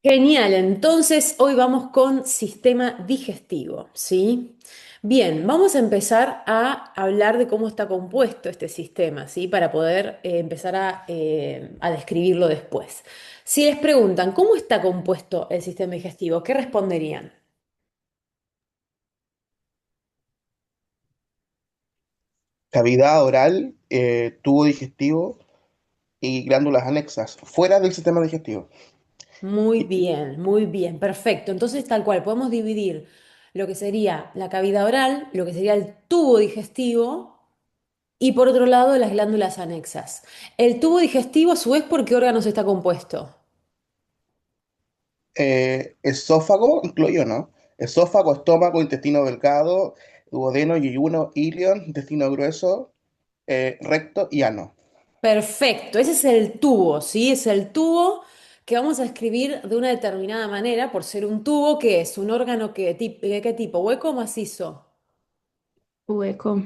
Genial, entonces hoy vamos con sistema digestivo, ¿sí? Bien, vamos a empezar a hablar de cómo está compuesto este sistema, ¿sí? Para poder empezar a describirlo después. Si les preguntan, ¿cómo está compuesto el sistema digestivo? ¿Qué responderían? Cavidad oral, tubo digestivo y glándulas anexas, fuera del sistema digestivo. Muy bien, perfecto. Entonces, tal cual, podemos dividir lo que sería la cavidad oral, lo que sería el tubo digestivo y por otro lado las glándulas anexas. El tubo digestivo, a su vez, ¿por qué órganos está compuesto? Esófago, incluyo, ¿no? Esófago, estómago, intestino delgado, duodeno, yeyuno, ilion, intestino grueso, recto y ano. Perfecto, ese es el tubo, ¿sí? Es el tubo que vamos a escribir de una determinada manera, por ser un tubo, que es un órgano ¿qué tipo? ¿Hueco o macizo? Hueco.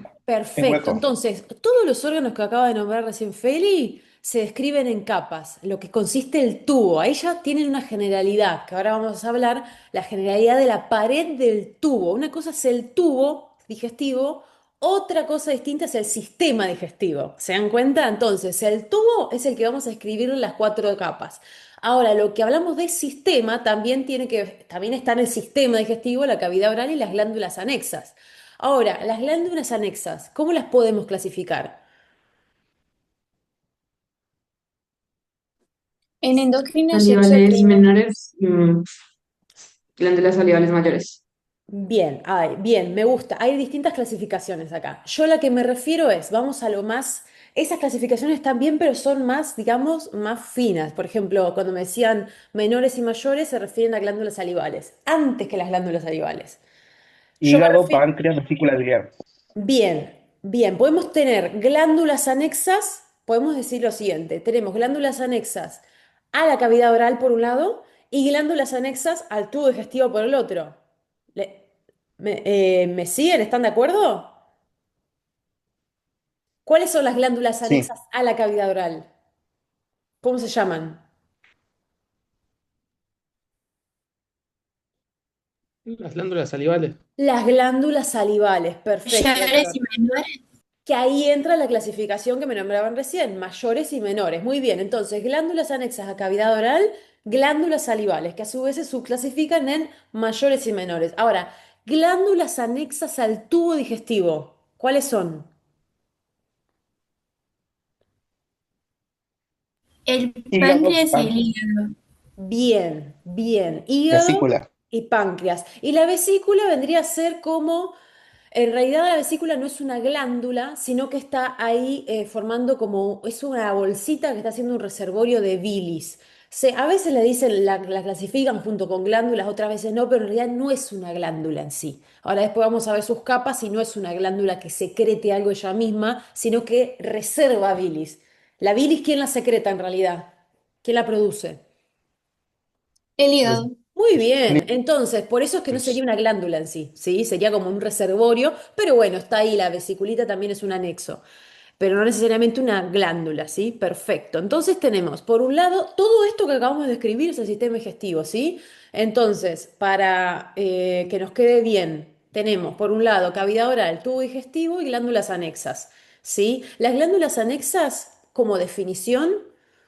Es Perfecto. hueco. Entonces, todos los órganos que acaba de nombrar recién Feli se describen en capas, lo que consiste el tubo. Ahí ya tienen una generalidad, que ahora vamos a hablar, la generalidad de la pared del tubo. Una cosa es el tubo digestivo, otra cosa distinta es el sistema digestivo. ¿Se dan cuenta? Entonces, el tubo es el que vamos a escribir en las cuatro capas. Ahora, lo que hablamos de sistema también está en el sistema digestivo, la cavidad oral y las glándulas anexas. Ahora, las glándulas anexas, ¿cómo las podemos clasificar? En endocrino y Salivales exocrino. menores, glándulas salivales mayores. Bien, me gusta. Hay distintas clasificaciones acá. Yo la que me refiero vamos a lo más, esas clasificaciones están bien, pero son más, digamos, más finas. Por ejemplo, cuando me decían menores y mayores, se refieren a glándulas salivales, antes que las glándulas salivales. Yo me Hígado, refiero, páncreas, vesícula biliar. bien, podemos tener glándulas anexas, podemos decir lo siguiente, tenemos glándulas anexas a la cavidad oral por un lado y glándulas anexas al tubo digestivo por el otro. ¿Me siguen? ¿Están de acuerdo? ¿Cuáles son las glándulas Sí. anexas a la cavidad oral? ¿Cómo se llaman? Las glándulas salivales. Las glándulas salivales, perfecto, Mayores doctor. y menores. Que ahí entra la clasificación que me nombraban recién, mayores y menores. Muy bien, entonces glándulas anexas a cavidad oral, glándulas salivales, que a su vez se subclasifican en mayores y menores. Ahora, glándulas anexas al tubo digestivo, ¿cuáles son? El Hígado, páncreas y el páncreas, hígado. Bien, hígado vesícula. y páncreas. Y la vesícula vendría a ser como, en realidad la vesícula no es una glándula, sino que está ahí formando como, es una bolsita que está haciendo un reservorio de bilis. A veces le dicen, la clasifican junto con glándulas, otras veces no, pero en realidad no es una glándula en sí. Ahora después vamos a ver sus capas y no es una glándula que secrete algo ella misma, sino que reserva bilis. ¿La bilis quién la secreta en realidad? ¿Quién la produce? El El- hígado. Muy bien, entonces, por eso es que no sería una glándula en sí, ¿sí? Sería como un reservorio, pero bueno, está ahí, la vesiculita también es un anexo, pero no necesariamente una glándula, ¿sí? Perfecto. Entonces tenemos, por un lado, todo esto que acabamos de describir es el sistema digestivo, ¿sí? Entonces, para que nos quede bien, tenemos, por un lado, cavidad oral, tubo digestivo y glándulas anexas, ¿sí? Las glándulas anexas, como definición,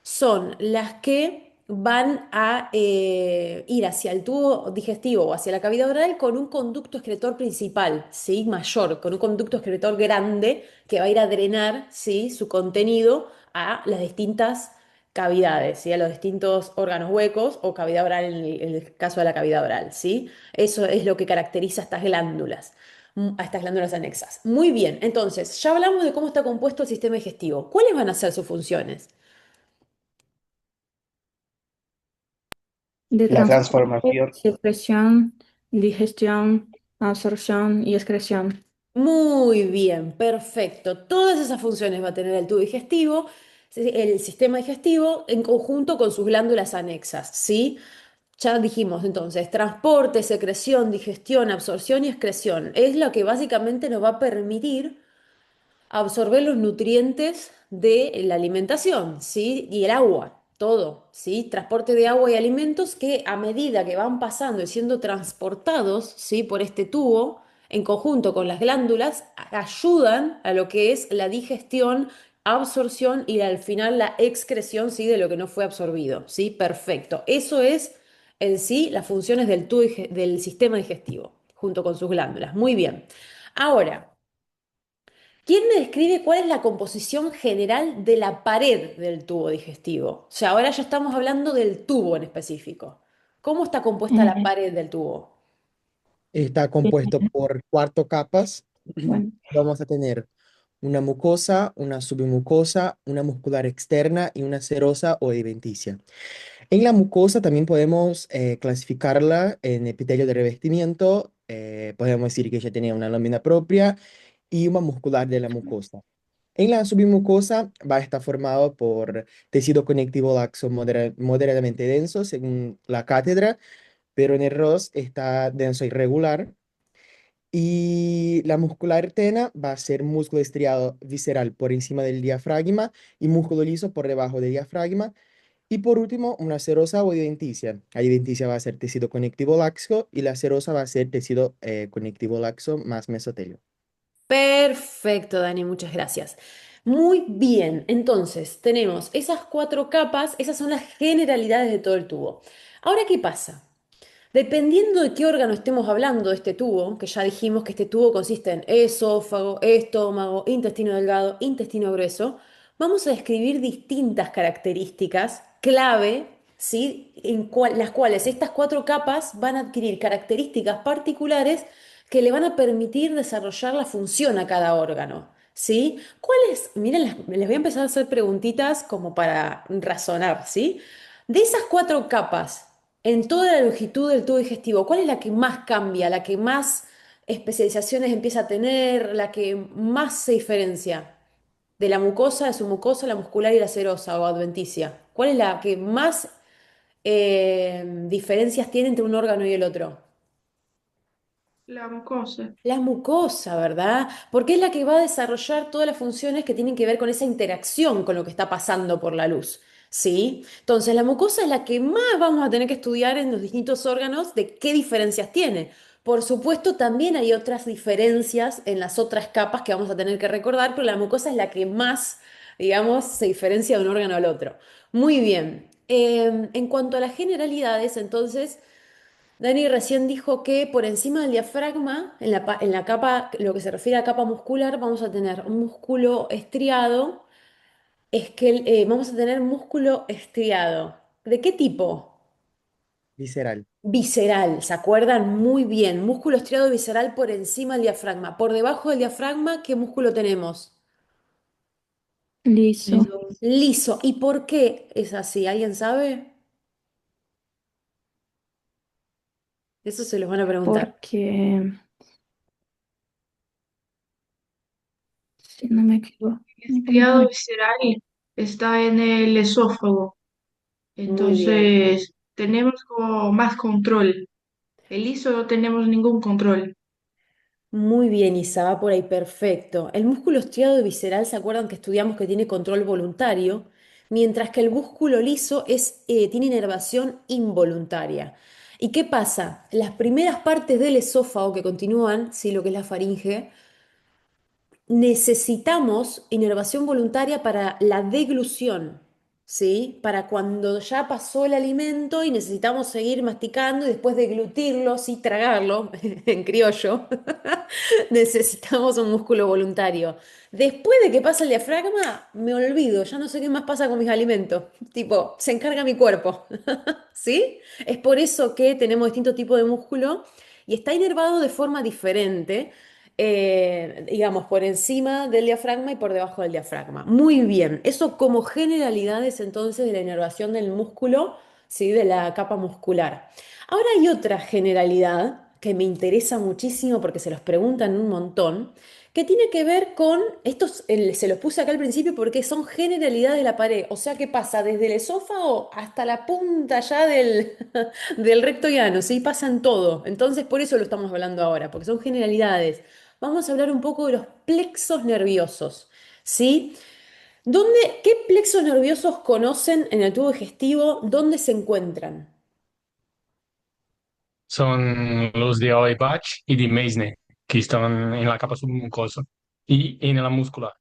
son las que van a ir hacia el tubo digestivo o hacia la cavidad oral con un conducto excretor principal, ¿sí? Mayor, con un conducto excretor grande que va a ir a drenar, ¿sí? Su contenido a las distintas cavidades, ¿sí? A los distintos órganos huecos o cavidad oral en el caso de la cavidad oral, ¿sí? Eso es lo que caracteriza a estas glándulas, a estas glándulas anexas. Muy bien, entonces, ya hablamos de cómo está compuesto el sistema digestivo. ¿Cuáles van a ser sus funciones? De La transporte, transformación. secreción, digestión, absorción y excreción. Muy bien, perfecto. Todas esas funciones va a tener el tubo digestivo, sí, el sistema digestivo en conjunto con sus glándulas anexas, ¿sí? Ya dijimos entonces, transporte, secreción, digestión, absorción y excreción. Es lo que básicamente nos va a permitir absorber los nutrientes de la alimentación, ¿sí? Y el agua. todo, ¿sí? Transporte de agua y alimentos que a medida que van pasando y siendo transportados, ¿sí? Por este tubo, en conjunto con las glándulas, ayudan a lo que es la digestión, absorción y al final la excreción, ¿sí? De lo que no fue absorbido, ¿sí? Perfecto. Eso es en sí las funciones del del sistema digestivo, junto con sus glándulas. Muy bien. Ahora, ¿quién me describe cuál es la composición general de la pared del tubo digestivo? O sea, ahora ya estamos hablando del tubo en específico. ¿Cómo está compuesta la Eh, pared del tubo? Está compuesto eh, por cuatro capas. bueno, Vamos a tener una mucosa, una submucosa, una muscular externa y una serosa o adventicia. En la mucosa también podemos clasificarla en epitelio de revestimiento. Podemos decir que ella tenía una lámina propia y una muscular de la mucosa. En la submucosa va a estar formado por tejido conectivo laxo moderadamente denso, según la cátedra, pero en el ROS está denso irregular. Y la muscular tena va a ser músculo estriado visceral por encima del diafragma y músculo liso por debajo del diafragma. Y por último, una serosa o adventicia. La adventicia va a ser tejido conectivo laxo y la serosa va a ser tejido conectivo laxo más mesotelio. Perfecto, Dani, muchas gracias. Muy bien, entonces tenemos esas cuatro capas, esas son las generalidades de todo el tubo. Ahora, ¿qué pasa? Dependiendo de qué órgano estemos hablando de este tubo, que ya dijimos que este tubo consiste en esófago, estómago, intestino delgado, intestino grueso, vamos a describir distintas características clave, ¿sí? Las cuales estas cuatro capas van a adquirir características particulares que le van a permitir desarrollar la función a cada órgano, ¿sí? ¿Cuáles? Miren, les voy a empezar a hacer preguntitas como para razonar, ¿sí? De esas cuatro capas, en toda la longitud del tubo digestivo, ¿cuál es la que más cambia, la que más especializaciones empieza a tener, la que más se diferencia de la mucosa, de su mucosa, la muscular y la serosa o adventicia? ¿Cuál es la que más diferencias tiene entre un órgano y el otro? La mucosa. La mucosa, ¿verdad? Porque es la que va a desarrollar todas las funciones que tienen que ver con esa interacción con lo que está pasando por la luz, ¿sí? Entonces, la mucosa es la que más vamos a tener que estudiar en los distintos órganos de qué diferencias tiene. Por supuesto, también hay otras diferencias en las otras capas que vamos a tener que recordar, pero la mucosa es la que más, digamos, se diferencia de un órgano al otro. Muy bien. En cuanto a las generalidades, entonces... Dani recién dijo que por encima del diafragma, en la capa, lo que se refiere a capa muscular, vamos a tener un músculo estriado, vamos a tener músculo estriado. ¿De qué tipo? Visceral. Visceral, ¿se acuerdan? Muy bien, músculo estriado visceral por encima del diafragma. Por debajo del diafragma, ¿qué músculo tenemos? liso, Liso. Liso. ¿Y por qué es así? ¿Alguien sabe? Eso se los van a preguntar. porque, si no me equivoco, El estriado visceral está en el esófago, Muy bien. entonces tenemos como más control. El liso no tenemos ningún control. Muy bien, Isa, va por ahí, perfecto. El músculo estriado visceral, ¿se acuerdan que estudiamos que tiene control voluntario? Mientras que el músculo liso tiene inervación involuntaria. ¿Y qué pasa? Las primeras partes del esófago que continúan, sí, lo que es la faringe, necesitamos inervación voluntaria para la deglución, ¿sí? Para cuando ya pasó el alimento y necesitamos seguir masticando y después deglutirlo, sí, tragarlo, en criollo, necesitamos un músculo voluntario. Después de que pasa el diafragma, me olvido, ya no sé qué más pasa con mis alimentos. Tipo, se encarga mi cuerpo. ¿Sí? Es por eso que tenemos distintos tipos de músculo y está inervado de forma diferente, digamos, por encima del diafragma y por debajo del diafragma. Muy bien, eso como generalidades entonces de la inervación del músculo, ¿sí? De la capa muscular. Ahora hay otra generalidad que me interesa muchísimo porque se los preguntan un montón, que tiene que ver con, estos se los puse acá al principio porque son generalidades de la pared, o sea que pasa desde el esófago hasta la punta ya del recto llano, ¿sí? Pasan todo, entonces por eso lo estamos hablando ahora, porque son generalidades. Vamos a hablar un poco de los plexos nerviosos, ¿sí? ¿Qué plexos nerviosos conocen en el tubo digestivo? ¿Dónde se encuentran? Son los de Auerbach y de Meissner, que están en la capa submucosa y en la muscular.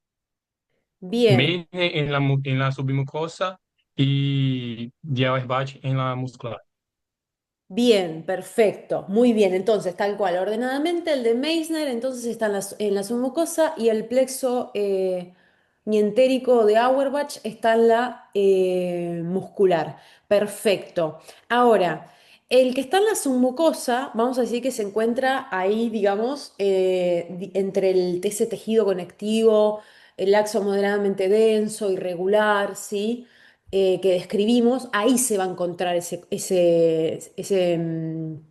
Bien. Meissner en la submucosa y de Auerbach en la muscular. Bien, perfecto, muy bien. Entonces, tal cual, ordenadamente el de Meissner, entonces está en la submucosa y el plexo mientérico de Auerbach está en la muscular. Perfecto. Ahora, el que está en la submucosa, vamos a decir que se encuentra ahí, digamos, entre ese tejido conectivo, el laxo moderadamente denso, irregular, ¿sí? Que describimos, ahí se va a encontrar ese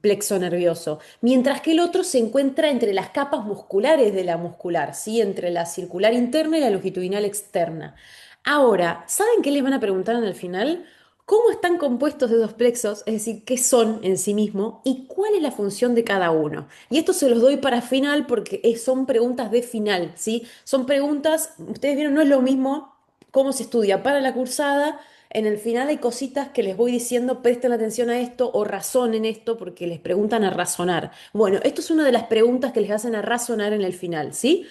plexo nervioso. Mientras que el otro se encuentra entre las capas musculares de la muscular, ¿sí? Entre la circular interna y la longitudinal externa. Ahora, ¿saben qué les van a preguntar en el final? ¿Cómo están compuestos de dos plexos? Es decir, ¿qué son en sí mismo y cuál es la función de cada uno? Y esto se los doy para final porque son preguntas de final, ¿sí? Son preguntas, ustedes vieron, no es lo mismo cómo se estudia para la cursada. En el final hay cositas que les voy diciendo, presten atención a esto o razonen esto porque les preguntan a razonar. Bueno, esto es una de las preguntas que les hacen a razonar en el final, ¿sí?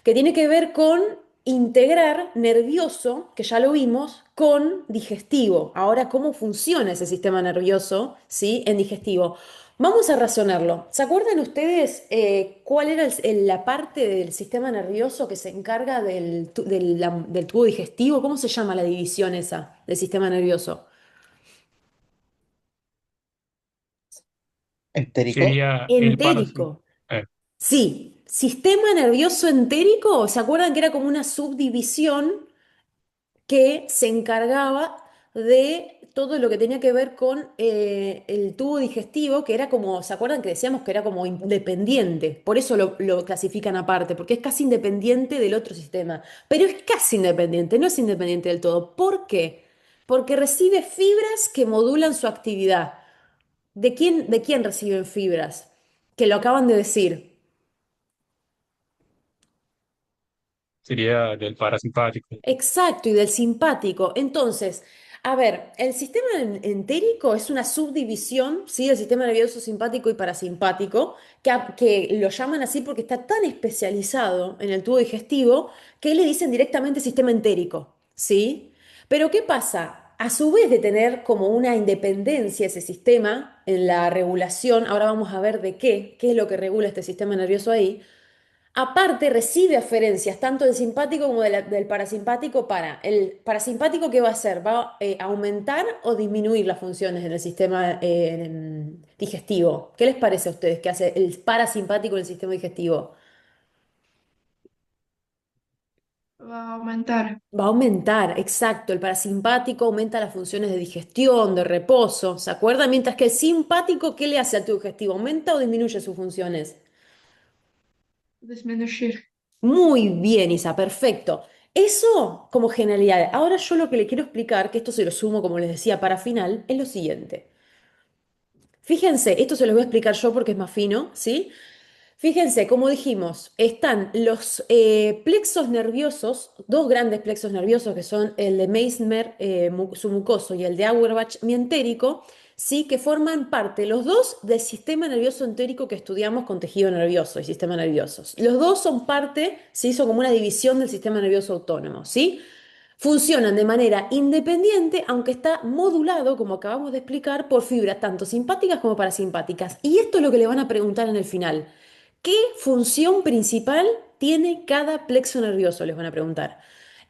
Que tiene que ver con integrar nervioso, que ya lo vimos, con digestivo. Ahora, ¿cómo funciona ese sistema nervioso, ¿sí? En digestivo. Vamos a razonarlo. ¿Se acuerdan ustedes cuál era la parte del sistema nervioso que se encarga del tubo digestivo? ¿Cómo se llama la división esa del sistema nervioso? Entérico. Sería el parásito. Entérico. Sí, sistema nervioso entérico. ¿Se acuerdan que era como una subdivisión que se encargaba de todo lo que tenía que ver con el tubo digestivo, que era como, ¿se acuerdan que decíamos que era como independiente? Por eso lo clasifican aparte, porque es casi independiente del otro sistema. Pero es casi independiente, no es independiente del todo. ¿Por qué? Porque recibe fibras que modulan su actividad. ¿De quién reciben fibras? Que lo acaban de decir. Sería del parasimpático. Exacto, y del simpático. Entonces, a ver, el sistema entérico es una subdivisión, ¿sí? Del sistema nervioso simpático y parasimpático, que lo llaman así porque está tan especializado en el tubo digestivo que le dicen directamente sistema entérico, ¿sí? Pero ¿qué pasa? A su vez de tener como una independencia ese sistema en la regulación, ahora vamos a ver de qué es lo que regula este sistema nervioso ahí. Aparte, recibe aferencias tanto del simpático como del parasimpático para. El parasimpático, ¿qué va a hacer? ¿Va a aumentar o disminuir las funciones en el sistema digestivo? ¿Qué les parece a ustedes que hace el parasimpático en el sistema digestivo? Va a aumentar. Va a aumentar, exacto. El parasimpático aumenta las funciones de digestión, de reposo, ¿se acuerdan? Mientras que el simpático, ¿qué le hace al tubo digestivo? ¿Aumenta o disminuye sus funciones? Disminuir. Muy bien, Isa, perfecto. Eso como generalidad. Ahora yo lo que le quiero explicar, que esto se lo sumo, como les decía, para final, es lo siguiente. Fíjense, esto se lo voy a explicar yo porque es más fino, ¿sí? Fíjense, como dijimos, están los plexos nerviosos, dos grandes plexos nerviosos que son el de Meissner submucoso y el de Auerbach mientérico, sí, que forman parte los dos del sistema nervioso entérico que estudiamos con tejido nervioso y sistema nervioso. Los dos son parte, sí, son como una división del sistema nervioso autónomo, ¿sí? Funcionan de manera independiente, aunque está modulado, como acabamos de explicar, por fibras tanto simpáticas como parasimpáticas. Y esto es lo que le van a preguntar en el final. ¿Qué función principal tiene cada plexo nervioso? Les van a preguntar.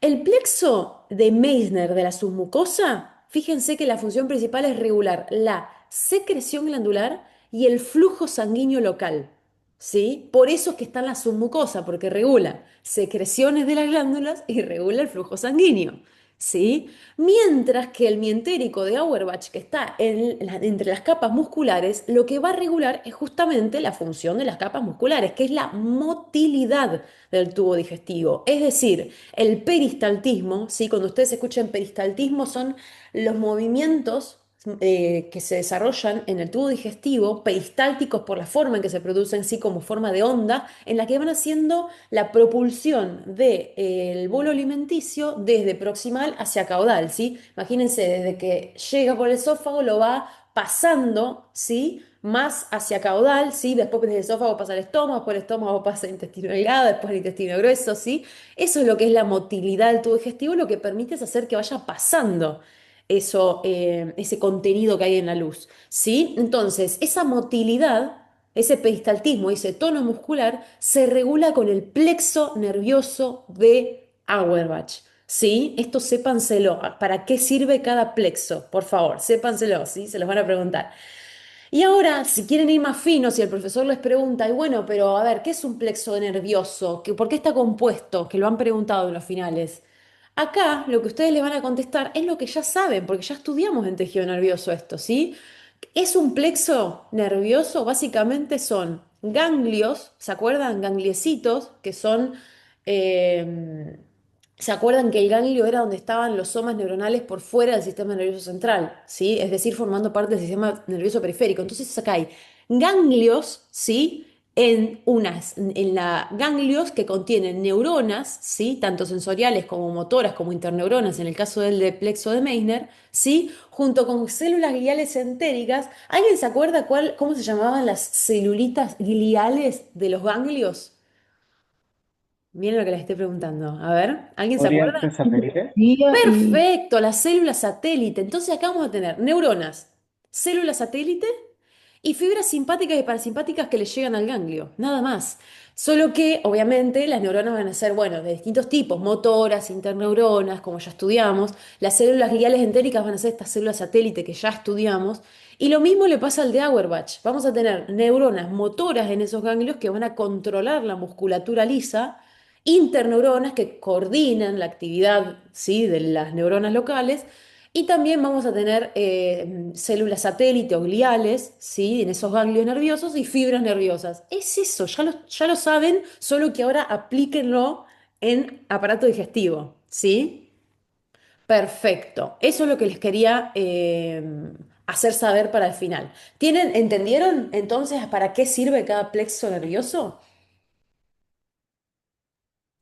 El plexo de Meissner de la submucosa, fíjense que la función principal es regular la secreción glandular y el flujo sanguíneo local. ¿Sí? Por eso es que está en la submucosa, porque regula secreciones de las glándulas y regula el flujo sanguíneo. ¿Sí? Mientras que el mientérico de Auerbach, que está entre las capas musculares, lo que va a regular es justamente la función de las capas musculares, que es la motilidad del tubo digestivo. Es decir, el peristaltismo, ¿sí? Cuando ustedes escuchen peristaltismo, son los movimientos, que se desarrollan en el tubo digestivo, peristálticos por la forma en que se producen, sí, como forma de onda, en la que van haciendo la propulsión del bolo alimenticio desde proximal hacia caudal, ¿sí? Imagínense, desde que llega por el esófago lo va pasando, ¿sí? Más hacia caudal, ¿sí? Después desde el esófago pasa al estómago, después el estómago pasa al intestino delgado, después al intestino grueso, ¿sí? Eso es lo que es la motilidad del tubo digestivo, lo que permite es hacer que vaya pasando eso, ese contenido que hay en la luz, ¿sí? Entonces, esa motilidad, ese peristaltismo, ese tono muscular, se regula con el plexo nervioso de Auerbach, ¿sí? Esto sépanselo. ¿Para qué sirve cada plexo? Por favor, sépanselo, ¿sí? Se los van a preguntar. Y ahora, si quieren ir más finos, si el profesor les pregunta, y bueno, pero a ver, ¿qué es un plexo nervioso? ¿Por qué está compuesto? Que lo han preguntado en los finales. Acá lo que ustedes le van a contestar es lo que ya saben, porque ya estudiamos en tejido nervioso esto, ¿sí? Es un plexo nervioso, básicamente son ganglios, ¿se acuerdan? Gangliecitos, que son, eh, ¿se acuerdan que el ganglio era donde estaban los somas neuronales por fuera del sistema nervioso central? ¿Sí? Es decir, formando parte del sistema nervioso periférico. Entonces acá hay ganglios, ¿sí? En la ganglios que contienen neuronas, ¿sí? Tanto sensoriales como motoras, como interneuronas, en el caso del de plexo de Meissner, ¿sí? Junto con células gliales entéricas. ¿Alguien se acuerda cómo se llamaban las celulitas gliales de los ganglios? Miren lo que les estoy preguntando. A ver, ¿alguien se ¿Podrían acuerda? ser satélite? Guía y Perfecto, las células satélite. Entonces acá vamos a tener neuronas, células satélite y fibras simpáticas y parasimpáticas que le llegan al ganglio, nada más. Solo que, obviamente, las neuronas van a ser, bueno, de distintos tipos, motoras, interneuronas, como ya estudiamos. Las células gliales entéricas van a ser estas células satélite que ya estudiamos. Y lo mismo le pasa al de Auerbach. Vamos a tener neuronas motoras en esos ganglios que van a controlar la musculatura lisa, interneuronas que coordinan la actividad, ¿sí? De las neuronas locales. Y también vamos a tener células satélite o gliales, ¿sí? En esos ganglios nerviosos y fibras nerviosas. Es eso, ya lo saben, solo que ahora aplíquenlo en aparato digestivo, ¿sí? Perfecto. Eso es lo que les quería hacer saber para el final. ¿Entendieron entonces para qué sirve cada plexo nervioso?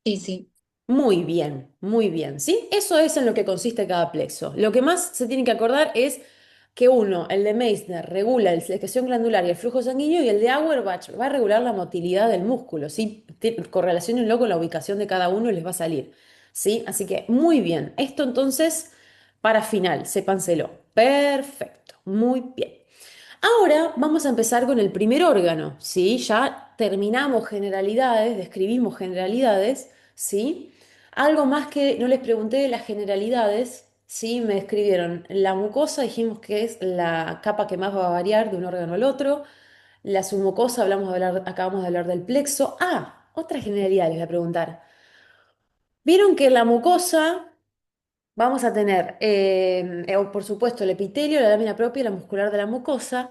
sí, sí. Muy bien, ¿sí? Eso es en lo que consiste cada plexo. Lo que más se tiene que acordar es que uno, el de Meissner, regula la secreción glandular y el flujo sanguíneo y el de Auerbach va a regular la motilidad del músculo, ¿sí? Correlaciónenlo con la ubicación de cada uno y les va a salir, ¿sí? Así que muy bien. Esto entonces, para final, sépanselo. Perfecto, muy bien. Ahora vamos a empezar con el primer órgano, ¿sí? Ya terminamos generalidades, describimos generalidades, ¿sí? Algo más que no les pregunté de las generalidades, ¿sí? Me escribieron la mucosa, dijimos que es la capa que más va a variar de un órgano al otro. La submucosa, acabamos de hablar del plexo. Ah, otra generalidad les voy a preguntar. Vieron que la mucosa vamos a tener, por supuesto, el epitelio, la lámina propia, la muscular de la mucosa,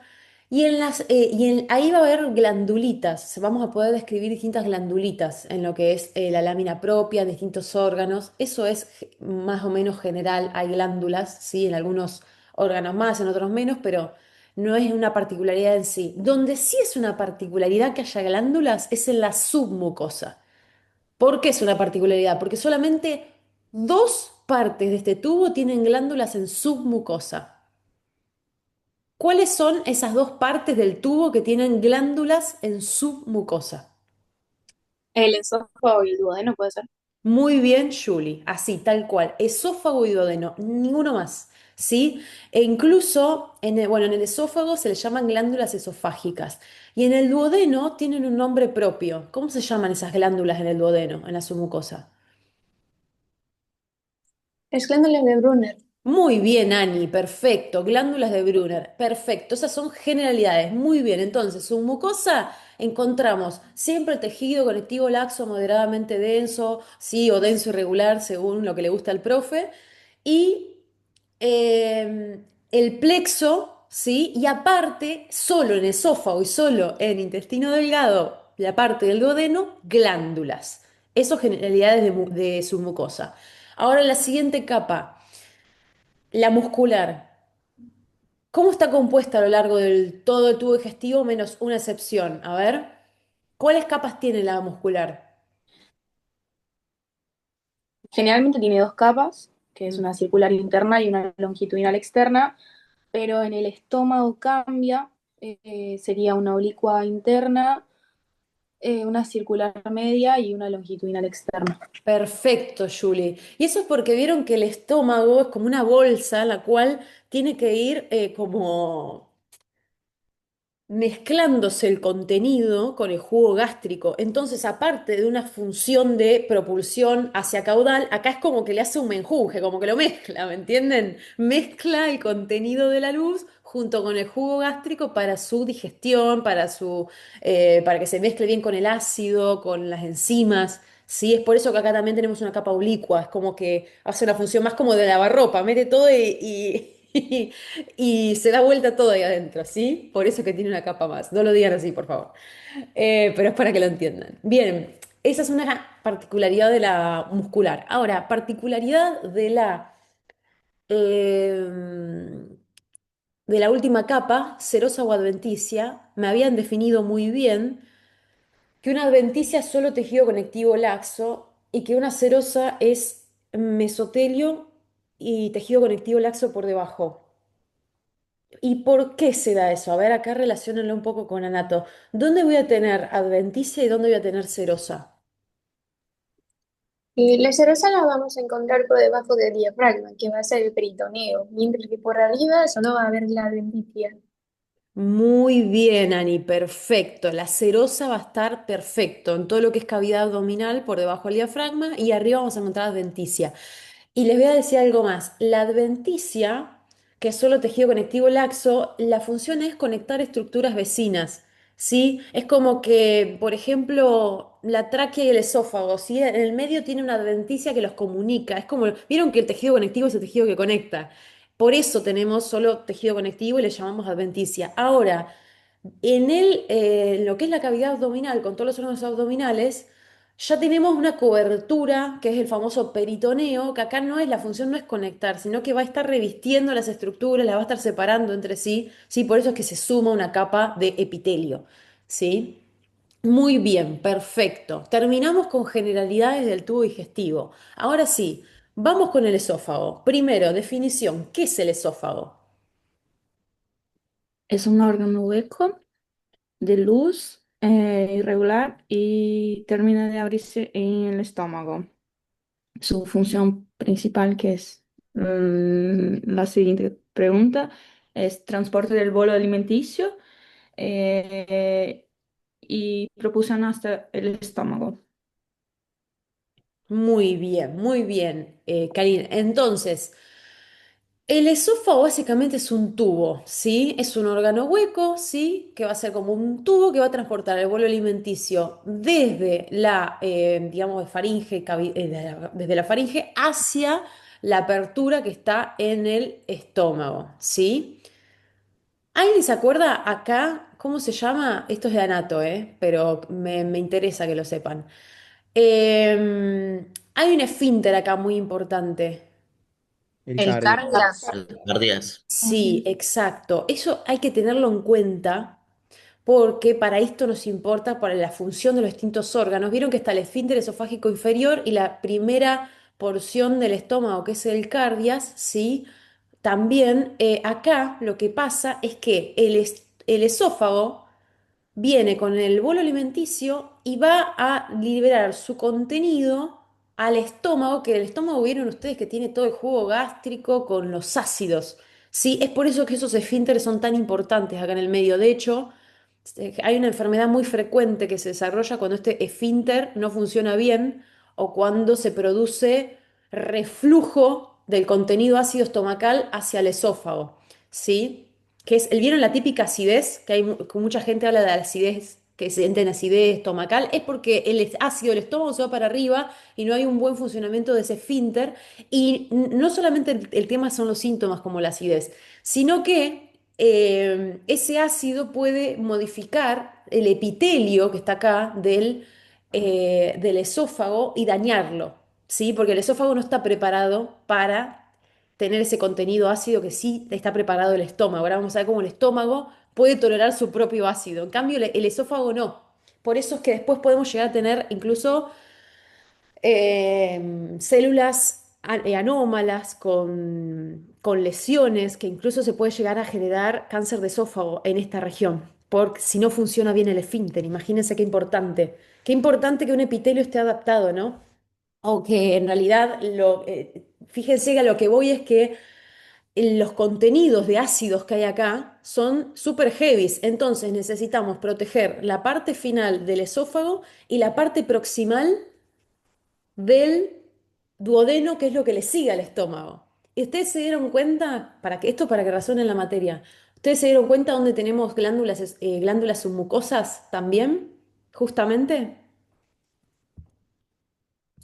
ahí va a haber glandulitas. Vamos a poder describir distintas glandulitas en lo que es la lámina propia, en distintos órganos. Eso es más o menos general. Hay glándulas, ¿sí? En algunos órganos más, en otros menos, pero no es una particularidad en sí. Donde sí es una particularidad que haya glándulas es en la submucosa. ¿Por qué es una particularidad? Porque solamente dos partes de este tubo tienen glándulas en submucosa. ¿Cuáles son esas dos partes del tubo que tienen glándulas en submucosa? El esófago y el duodeno puede ser. Muy bien, Julie. Así, tal cual. Esófago y duodeno, ninguno más. ¿Sí? E incluso, en el esófago se le llaman glándulas esofágicas. Y en el duodeno tienen un nombre propio. ¿Cómo se llaman esas glándulas en el duodeno, en la submucosa? Es glándula de Brunner. Muy bien, Ani, perfecto. Glándulas de Brunner, perfecto. Esas son generalidades. Muy bien, entonces, su mucosa encontramos siempre tejido conectivo laxo moderadamente denso, sí, o denso irregular, según lo que le gusta al profe. Y el plexo, sí, y aparte, solo en esófago y solo en intestino delgado, la parte del duodeno, glándulas. Eso generalidades de su mucosa. Ahora la siguiente capa. La muscular. ¿Cómo está compuesta a lo largo del todo el tubo digestivo menos una excepción? A ver, ¿cuáles capas tiene la muscular? Generalmente tiene dos capas, que es Mm. una circular interna y una longitudinal externa, pero en el estómago cambia, sería una oblicua interna, una circular media y una longitudinal externa. Perfecto, Julie. Y eso es porque vieron que el estómago es como una bolsa, la cual tiene que ir como mezclándose el contenido con el jugo gástrico. Entonces, aparte de una función de propulsión hacia caudal, acá es como que le hace un menjunje, como que lo mezcla, ¿me entienden? Mezcla el contenido de la luz junto con el jugo gástrico para su digestión, para que se mezcle bien con el ácido, con las enzimas. Sí, es por eso que acá también tenemos una capa oblicua, es como que hace una función más como de lavarropa, mete todo y se da vuelta todo ahí adentro, ¿sí? Por eso que tiene una capa más. No lo digan así, por favor. Pero es para que lo entiendan. Bien, esa es una particularidad de la muscular. Ahora, particularidad eh, de la última capa, serosa o adventicia, me habían definido muy bien que una adventicia es solo tejido conectivo laxo y que una serosa es mesotelio y tejido conectivo laxo por debajo. ¿Y por qué se da eso? A ver, acá relaciónenlo un poco con anato. ¿Dónde voy a tener adventicia y dónde voy a tener serosa? Y la serosa la vamos a encontrar por debajo del diafragma, que va a ser el peritoneo, mientras que por arriba solo va a haber la denticia. Muy bien, Ani, perfecto. La serosa va a estar perfecto en todo lo que es cavidad abdominal por debajo del diafragma y arriba vamos a encontrar adventicia. Y les voy a decir algo más. La adventicia, que es solo tejido conectivo laxo, la función es conectar estructuras vecinas, ¿sí? Es como que, por ejemplo, la tráquea y el esófago, ¿sí? En el medio tiene una adventicia que los comunica. Es como, vieron que el tejido conectivo es el tejido que conecta. Por eso tenemos solo tejido conectivo y le llamamos adventicia. Ahora, en lo que es la cavidad abdominal, con todos los órganos abdominales, ya tenemos una cobertura, que es el famoso peritoneo, que acá no es, la función no es conectar, sino que va a estar revistiendo las estructuras, las va a estar separando entre sí, ¿sí? Por eso es que se suma una capa de epitelio, ¿sí? Muy bien, perfecto. Terminamos con generalidades del tubo digestivo. Ahora sí, vamos con el esófago. Primero, definición, ¿qué es el esófago? Es un órgano hueco de luz irregular y termina de abrirse en el estómago. Su función principal, que es la siguiente pregunta, es transporte del bolo alimenticio eh, y propulsión hasta el estómago. Muy bien, Karina. Entonces, el esófago básicamente es un tubo, ¿sí? Es un órgano hueco, ¿sí? Que va a ser como un tubo que va a transportar el bolo alimenticio desde digamos, desde la faringe hacia la apertura que está en el estómago, ¿sí? ¿Alguien se acuerda acá cómo se llama? Esto es de anato, ¿eh? Pero me interesa que lo sepan. Hay un esfínter acá muy importante. El El cardio. cardias. Guardias. Sí, exacto. Eso hay que tenerlo en cuenta porque para esto nos importa para la función de los distintos órganos. Vieron que está el esfínter esofágico inferior y la primera porción del estómago, que es el cardias, ¿sí? También acá lo que pasa es que el esófago viene con el bolo alimenticio y va a liberar su contenido al estómago, que el estómago vieron ustedes que tiene todo el jugo gástrico con los ácidos. Sí, es por eso que esos esfínteres son tan importantes acá en el medio. De hecho, hay una enfermedad muy frecuente que se desarrolla cuando este esfínter no funciona bien o cuando se produce reflujo del contenido ácido estomacal hacia el esófago. ¿Sí? Que es, ¿vieron la típica acidez? Que mucha gente habla de la acidez, que sienten acidez estomacal, es porque el ácido del estómago se va para arriba y no hay un buen funcionamiento de ese esfínter. Y no solamente el tema son los síntomas como la acidez, sino que ese ácido puede modificar el epitelio que está acá del esófago y dañarlo, ¿sí? Porque el esófago no está preparado para tener ese contenido ácido que sí está preparado el estómago. Ahora vamos a ver cómo el estómago puede tolerar su propio ácido. En cambio, el esófago no. Por eso es que después podemos llegar a tener incluso células anómalas con lesiones que incluso se puede llegar a generar cáncer de esófago en esta región, porque si no funciona bien el esfínter. Imagínense qué importante. Qué importante que un epitelio esté adaptado, ¿no? O que en realidad, fíjense que a lo que voy es que los contenidos de ácidos que hay acá son super heavies, entonces necesitamos proteger la parte final del esófago y la parte proximal del duodeno, que es lo que le sigue al estómago. ¿Y ustedes se dieron cuenta, para que razonen la materia, ustedes se dieron cuenta dónde tenemos glándulas submucosas también, justamente?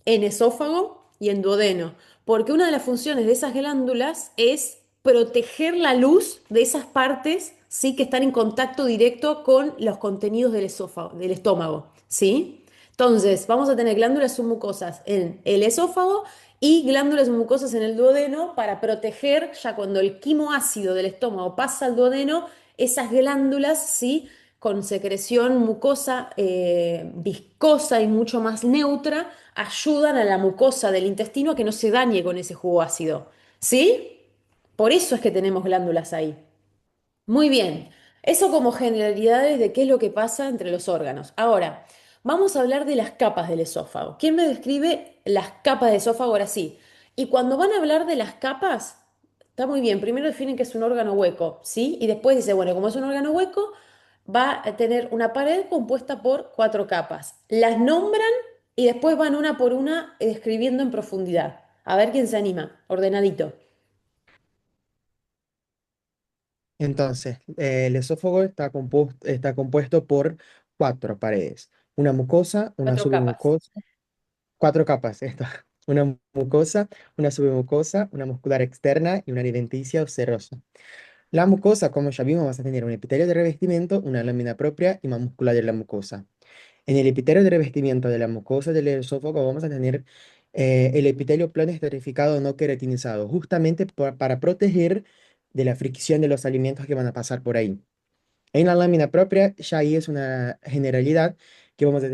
En esófago y en duodeno, porque una de las funciones de esas glándulas es proteger la luz de esas partes, ¿sí? Que están en contacto directo con los contenidos del esófago, del estómago, ¿sí? Entonces, vamos a tener glándulas submucosas en el esófago y glándulas submucosas en el duodeno para proteger, ya cuando el quimoácido del estómago pasa al duodeno, esas glándulas, ¿sí? Con secreción mucosa viscosa y mucho más neutra, ayudan a la mucosa del intestino a que no se dañe con ese jugo ácido. ¿Sí? Por eso es que tenemos glándulas ahí. Muy bien, eso como generalidades de qué es lo que pasa entre los órganos. Ahora, vamos a hablar de las capas del esófago. ¿Quién me describe las capas del esófago? Ahora sí. Y cuando van a hablar de las capas, está muy bien. Primero definen que es un órgano hueco, ¿sí? Y después dice, bueno, como es un órgano hueco, va a tener una pared compuesta por cuatro capas. Las nombran y después van una por una describiendo en profundidad. A ver quién se anima. Ordenadito. Entonces, el esófago está compuesto por cuatro paredes. Una mucosa, una Cuatro capas. submucosa, cuatro capas, esto. Una mucosa, una submucosa, una muscular externa y una alimenticia o serosa. La mucosa, como ya vimos, vas a tener un epitelio de revestimiento, una lámina propia y más muscular de la mucosa. En el epitelio de revestimiento de la mucosa del esófago vamos a tener el epitelio plano estratificado no queratinizado, justamente para proteger de la fricción de los alimentos que van a pasar por ahí. En la lámina propia, ya ahí es una generalidad que vamos a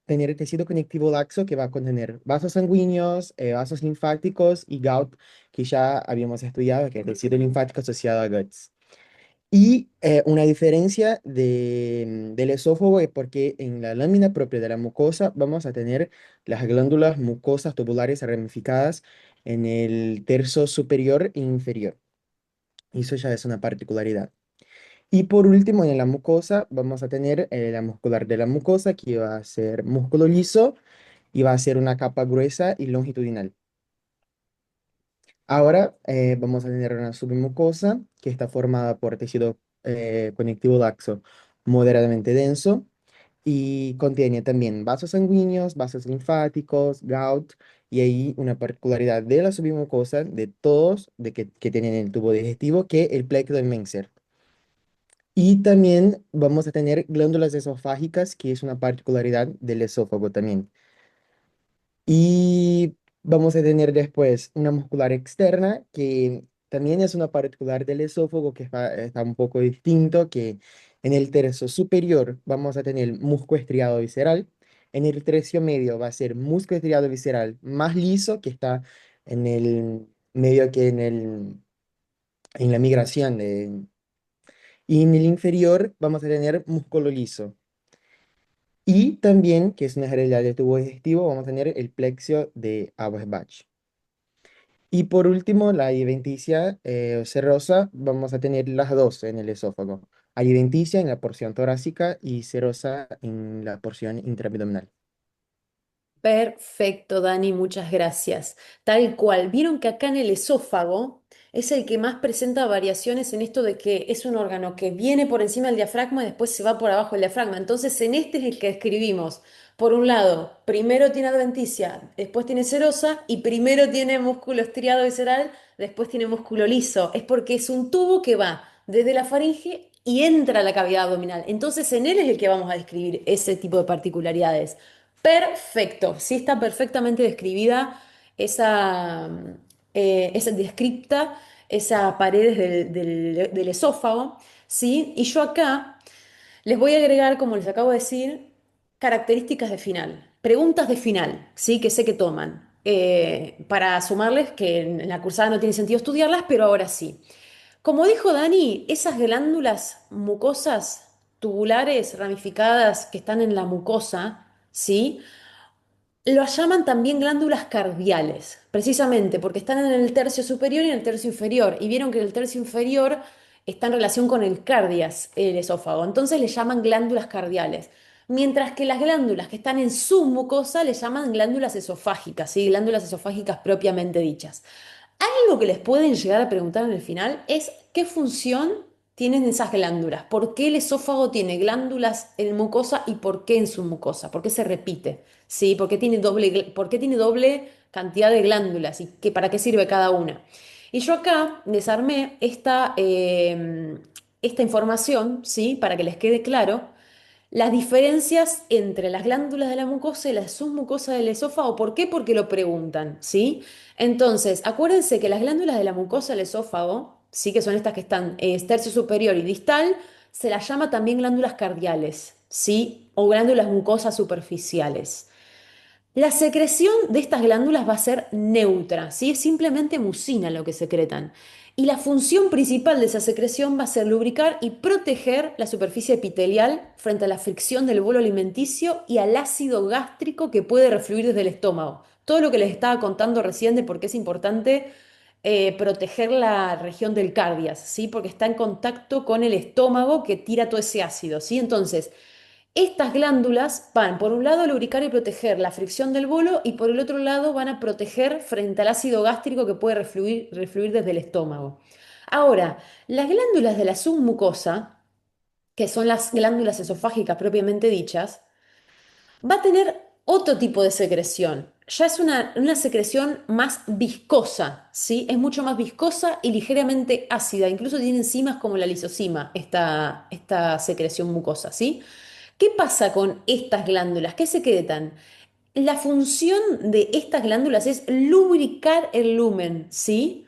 tener tejido conectivo laxo que va a contener vasos sanguíneos, vasos linfáticos y gout, que ya habíamos estudiado, que es tejido linfático asociado a guts. Y una diferencia del esófago es porque en la lámina propia de la mucosa vamos a tener las glándulas mucosas tubulares ramificadas en el tercio superior e inferior. Y eso ya es una particularidad. Y por último, en la mucosa vamos a tener la muscular de la mucosa, que va a ser músculo liso y va a ser una capa gruesa y longitudinal. Ahora vamos a tener una submucosa que está formada por tejido conectivo laxo moderadamente denso y contiene también vasos sanguíneos, vasos linfáticos, gout y ahí una particularidad de la submucosa de todos que tienen el tubo digestivo que el pleito de Menzer. Y también vamos a tener glándulas esofágicas, que es una particularidad del esófago también. Y vamos a tener después una muscular externa, que también es una particular del esófago, que está un poco distinto, que en el tercio superior vamos a tener músculo estriado visceral, en el tercio medio va a ser músculo estriado visceral más liso, que está en el medio que en la migración, y en el inferior vamos a tener músculo liso. Y también, que es una generalidad del tubo digestivo, vamos a tener el plexio de Auerbach. Y por último, la adventicia serosa, vamos a tener las dos en el esófago. Adventicia en la porción torácica y serosa en la porción intraabdominal. Perfecto, Dani, muchas gracias. Tal cual, vieron que acá en el esófago es el que más presenta variaciones en esto de que es un órgano que viene por encima del diafragma y después se va por abajo del diafragma. Entonces, en este es el que escribimos. Por un lado, primero tiene adventicia, después tiene serosa y primero tiene músculo estriado visceral, después tiene músculo liso. Es porque es un tubo que va desde la faringe y entra a la cavidad abdominal. Entonces, en él es el que vamos a describir ese tipo de particularidades. Perfecto, sí está perfectamente describida esa, es descripta esa paredes del esófago, ¿sí? Y yo acá les voy a agregar, como les acabo de decir, características de final, preguntas de final, ¿sí? Que sé que toman, para sumarles que en la cursada no tiene sentido estudiarlas, pero ahora sí. Como dijo Dani, esas glándulas mucosas tubulares ramificadas que están en la mucosa, ¿sí? Lo llaman también glándulas cardiales, precisamente porque están en el tercio superior y en el tercio inferior. Y vieron que el tercio inferior está en relación con el cardias, el esófago. Entonces le llaman glándulas cardiales. Mientras que las glándulas que están en su mucosa le llaman glándulas esofágicas, ¿sí? Glándulas esofágicas propiamente dichas. Algo que les pueden llegar a preguntar en el final es qué función tienen esas glándulas, por qué el esófago tiene glándulas en mucosa y por qué en su mucosa, por qué se repite, ¿sí? Por qué tiene doble cantidad de glándulas y para qué sirve cada una. Y yo acá desarmé esta información, ¿sí? Para que les quede claro las diferencias entre las glándulas de la mucosa y la submucosa del esófago. ¿Por qué? Porque lo preguntan, ¿sí? Entonces, acuérdense que las glándulas de la mucosa del esófago, sí, que son estas que están tercio superior y distal, se las llama también glándulas cardiales, ¿sí? O glándulas mucosas superficiales. La secreción de estas glándulas va a ser neutra, ¿sí? Es simplemente mucina lo que secretan. Y la función principal de esa secreción va a ser lubricar y proteger la superficie epitelial frente a la fricción del bolo alimenticio y al ácido gástrico que puede refluir desde el estómago. Todo lo que les estaba contando recién de por qué es importante proteger la región del cardias, ¿sí? Porque está en contacto con el estómago que tira todo ese ácido, ¿sí? Entonces, estas glándulas van, por un lado, a lubricar y proteger la fricción del bolo y por el otro lado van a proteger frente al ácido gástrico que puede refluir desde el estómago. Ahora, las glándulas de la submucosa, que son las glándulas esofágicas propiamente dichas, va a tener otro tipo de secreción. Ya es una secreción más viscosa, ¿sí? Es mucho más viscosa y ligeramente ácida. Incluso tiene enzimas como la lisosima, esta secreción mucosa, ¿sí? ¿Qué pasa con estas glándulas? ¿Qué secretan? La función de estas glándulas es lubricar el lumen, ¿sí?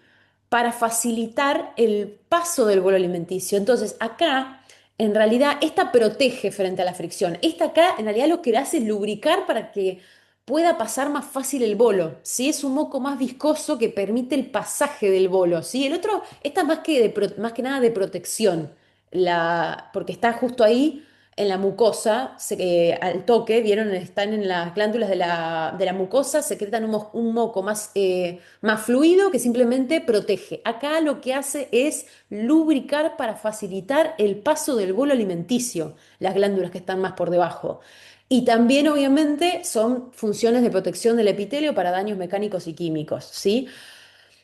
Para facilitar el paso del bolo alimenticio. Entonces, acá, en realidad, esta protege frente a la fricción. Esta acá, en realidad, lo que hace es lubricar para que pueda pasar más fácil el bolo, ¿sí? Es un moco más viscoso que permite el pasaje del bolo, ¿sí? El otro, esta es más que nada de protección, porque está justo ahí en la mucosa, al toque, vieron, están en las glándulas de la mucosa, secretan un moco más fluido que simplemente protege. Acá lo que hace es lubricar para facilitar el paso del bolo alimenticio, las glándulas que están más por debajo. Y también, obviamente, son funciones de protección del epitelio para daños mecánicos y químicos, ¿sí?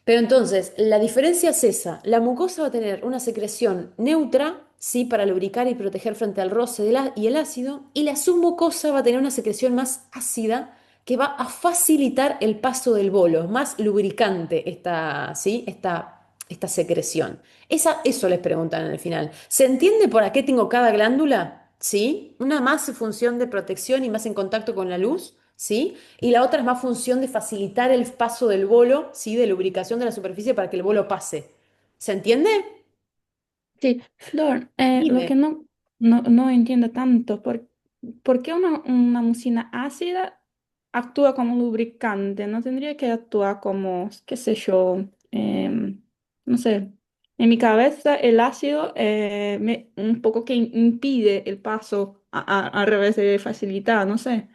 Pero entonces, la diferencia es esa. La mucosa va a tener una secreción neutra, ¿sí? Para lubricar y proteger frente al roce y el ácido, y la submucosa va a tener una secreción más ácida que va a facilitar el paso del bolo, más lubricante ¿sí? Esta secreción. Eso les preguntan en el final. ¿Se entiende por qué tengo cada glándula? ¿Sí? Una más en función de protección y más en contacto con la luz, ¿sí? Y la otra es más función de facilitar el paso del bolo, ¿sí? De lubricación de la superficie para que el bolo pase. ¿Se entiende? Sí, Flor, lo que Dime. no entiendo tanto, ¿por qué una mucina ácida actúa como lubricante? ¿No tendría que actuar como, qué sé yo, no sé, en mi cabeza el ácido un poco que impide el paso al revés de facilitar, no sé,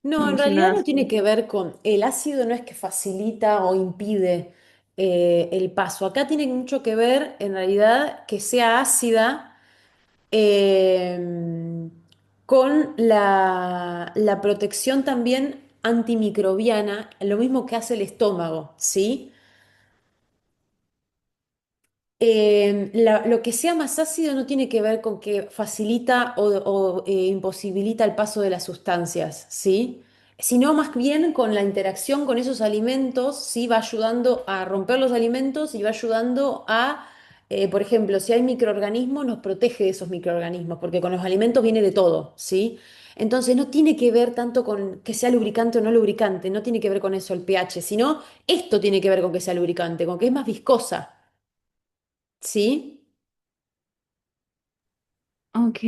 No, una en realidad mucina no ácida. tiene que ver con el ácido, no es que facilita o impide el paso. Acá tiene mucho que ver, en realidad, que sea ácida eh, con la protección también antimicrobiana, lo mismo que hace el estómago, ¿sí? Lo que sea más ácido no tiene que ver con que facilita o imposibilita el paso de las sustancias, ¿sí? Sino más bien con la interacción con esos alimentos, ¿sí? Va ayudando a romper los alimentos y va ayudando a Por ejemplo, si hay microorganismos, nos protege de esos microorganismos, porque con los alimentos viene de todo, ¿sí? Entonces no tiene que ver tanto con que sea lubricante o no lubricante, no tiene que ver con eso el pH, sino esto tiene que ver con que sea lubricante, con que es más viscosa, ¿sí? Ok.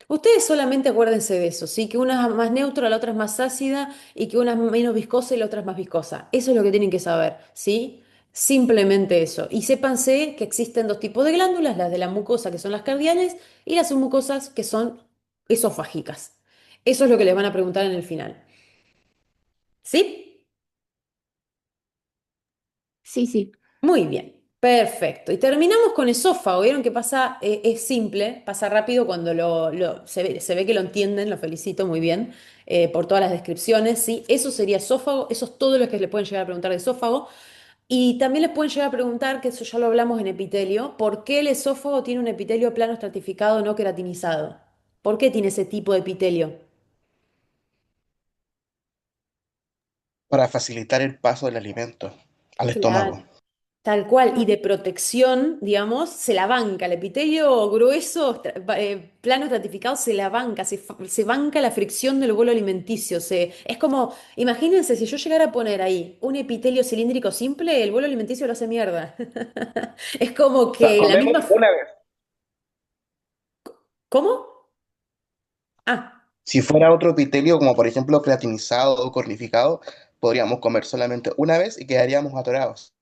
Ustedes solamente acuérdense de eso, ¿sí? Que una es más neutra, la otra es más ácida y que una es menos viscosa y la otra es más viscosa. Eso es lo que tienen que saber, ¿sí? Simplemente eso. Y sépanse que existen dos tipos de glándulas, las de la mucosa que son las cardiales y las submucosas que son esofágicas. Eso es lo que les van a preguntar en el final. ¿Sí? Sí, sí. Muy bien, perfecto. Y terminamos con esófago. Vieron que pasa, es simple, pasa rápido cuando se ve que lo entienden, lo felicito muy bien por todas las descripciones, ¿sí? Eso sería esófago, eso es todo lo que le pueden llegar a preguntar de esófago. Y también les pueden llegar a preguntar, que eso ya lo hablamos en epitelio, ¿por qué el esófago tiene un epitelio plano estratificado no queratinizado? ¿Por qué tiene ese tipo de epitelio? para facilitar el paso del alimento al estómago. Claro. Tal cual, y de protección, digamos, se la banca. El epitelio grueso, plano estratificado, se la banca, se banca la fricción del bolo alimenticio. Es como, imagínense, si yo llegara a poner ahí un epitelio cilíndrico simple, el bolo alimenticio lo hace mierda. Es como O sea, que la comemos misma... una vez. ¿Cómo? Ah. Si fuera otro epitelio, como por ejemplo creatinizado o cornificado, podríamos comer solamente una vez y quedaríamos atorados.